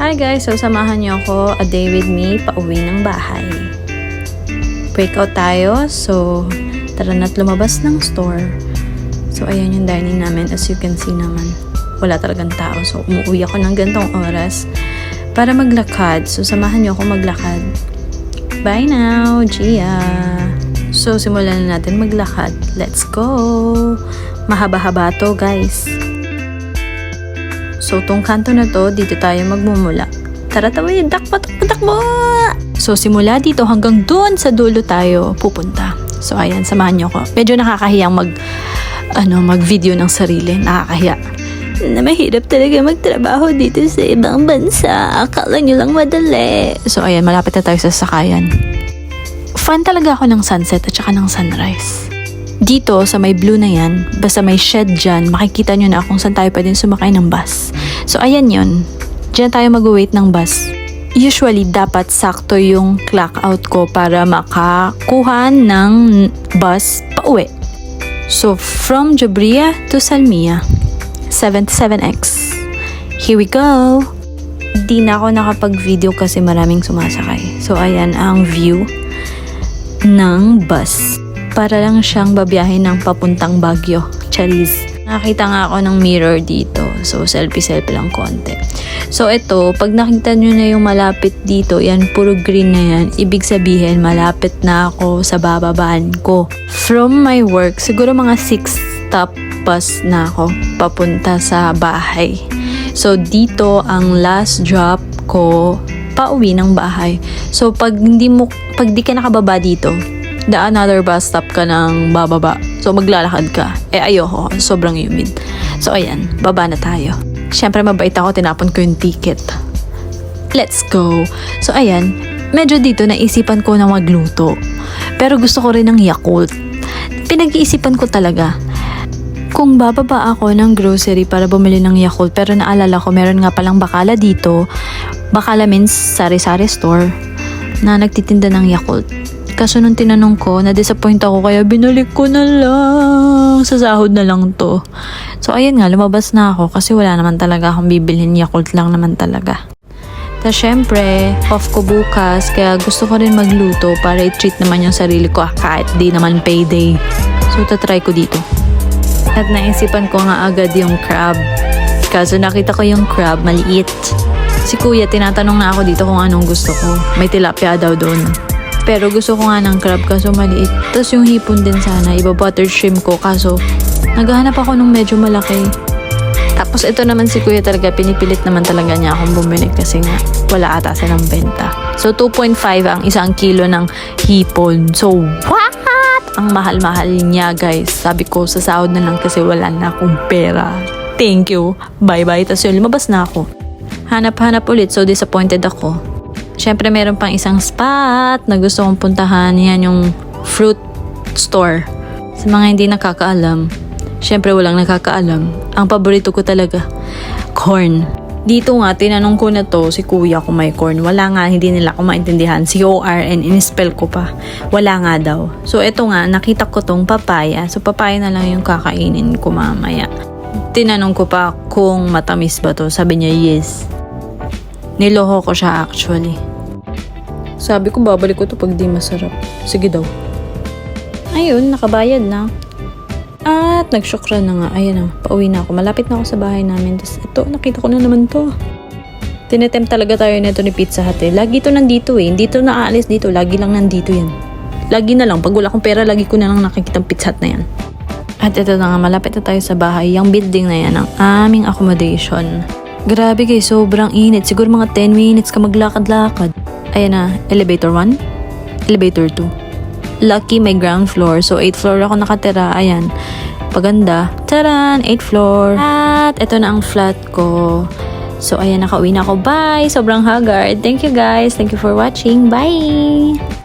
Hi guys! So samahan niyo ako a day with me pauwi ng bahay. Breakout tayo. So tara na't lumabas ng store. So ayan yung dining namin. As you can see naman, wala talagang tao. So umuwi ako ng gantong oras para maglakad. So samahan niyo ako maglakad. Bye now! Gia! So simulan na natin maglakad. Let's go! Mahaba-haba to guys. So, tong kanto na to, dito tayo magmumula. Tara tawid, takbo! So, simula dito hanggang doon sa dulo tayo pupunta. So, ayan, samahan niyo ko. Medyo nakakahiyang mag-video ng sarili. Nakakahiya. Na mahirap talaga magtrabaho dito sa ibang bansa. Akala niyo lang madali. So, ayan, malapit na tayo sa sakayan. Fan talaga ako ng sunset at saka ng sunrise. Dito, sa may blue na yan, basta may shed dyan, makikita nyo na kung saan tayo pwedeng sumakay ng bus. So, ayan yun. Dyan tayo mag-wait ng bus. Usually, dapat sakto yung clock out ko para makakuha ng bus pauwi. So, from Jabria to Salmia, 77X. Here we go! Di na ako nakapag-video kasi maraming sumasakay. So, ayan ang view ng bus. Para lang siyang babiyahin ng papuntang Baguio. Charis. Nakita nga ako ng mirror dito. So, selfie lang konti. So, ito, pag nakita nyo na yung malapit dito, yan, puro green na yan. Ibig sabihin, malapit na ako sa bababaan ko. From my work, siguro mga 6 stop bus na ako papunta sa bahay. So, dito ang last drop ko pauwi ng bahay. So, pag di ka nakababa dito, another bus stop ka ng bababa. So, maglalakad ka. Ayoko. Sobrang humid. So, ayan. Baba na tayo. Siyempre, mabait ako. Tinapon ko yung ticket. Let's go. So, ayan. Medyo dito, naisipan ko na magluto. Pero gusto ko rin ng Yakult. Pinag-iisipan ko talaga. Kung bababa ako ng grocery para bumili ng Yakult, pero naalala ko, meron nga palang Bakala dito. Bakala means sari-sari store na nagtitinda ng Yakult. Kaso nung tinanong ko, na-disappoint ako kaya binalik ko na lang. Sa sahod na lang to. So, ayun nga, lumabas na ako kasi wala naman talaga akong bibilhin. Yakult lang naman talaga. Tapos, syempre, off ko bukas kaya gusto ko rin magluto para i-treat naman yung sarili ko kahit di naman payday. So, tatry ko dito. At naisipan ko nga agad yung crab. Kaso nakita ko yung crab, maliit. Si kuya, tinatanong na ako dito kung anong gusto ko. May tilapia daw doon. Pero gusto ko nga ng crab kaso maliit. Tapos yung hipon din sana, iba butter shrimp ko. Kaso, naghahanap ako ng medyo malaki. Tapos ito naman si kuya talaga, pinipilit naman talaga niya akong bumili kasi nga wala ata silang benta. So, 2.5 ang isang kilo ng hipon. So, what? Ang mahal-mahal niya guys. Sabi ko, sa sahod na lang kasi wala na akong pera. Thank you. Bye-bye. Tapos yun, lumabas na ako. Hanap-hanap ulit. So, disappointed ako. Siyempre, meron pang isang spot na gusto kong puntahan. Yan yung fruit store. Sa mga hindi nakakaalam, siyempre walang nakakaalam. Ang paborito ko talaga, corn. Dito nga, tinanong ko na to si kuya kung may corn. Wala nga, hindi nila ako maintindihan. C-O-R-N, in-spell ko pa. Wala nga daw. So, eto nga, nakita ko tong papaya. So, papaya na lang yung kakainin ko mamaya. Tinanong ko pa kung matamis ba to. Sabi niya, yes. Niloko ko siya actually. Sabi ko, babalik ko to pag di masarap. Sige daw. Ayun, nakabayad na. At nagsyukran na nga. Ayan na, pauwi na ako. Malapit na ako sa bahay namin. Tapos ito, nakita ko na naman to. Tinetempt talaga tayo nito ni Pizza Hut eh. Lagi to nandito eh. Hindi to naaalis dito. Lagi lang nandito yan. Lagi na lang. Pag wala akong pera, lagi ko na lang nakikita Pizza Hut na yan. At ito na nga, malapit na tayo sa bahay. Yung building na yan, ang aming accommodation. Grabe guys, sobrang init. Siguro mga 10 minutes ka maglakad-lakad. Ayan na, elevator 1, elevator 2. Lucky may ground floor. So, 8th floor ako nakatira. Ayan, paganda. Taran! 8th floor. At ito na ang flat ko. So, ayan, nakauwi na ako. Bye! Sobrang haggard. Thank you guys. Thank you for watching. Bye!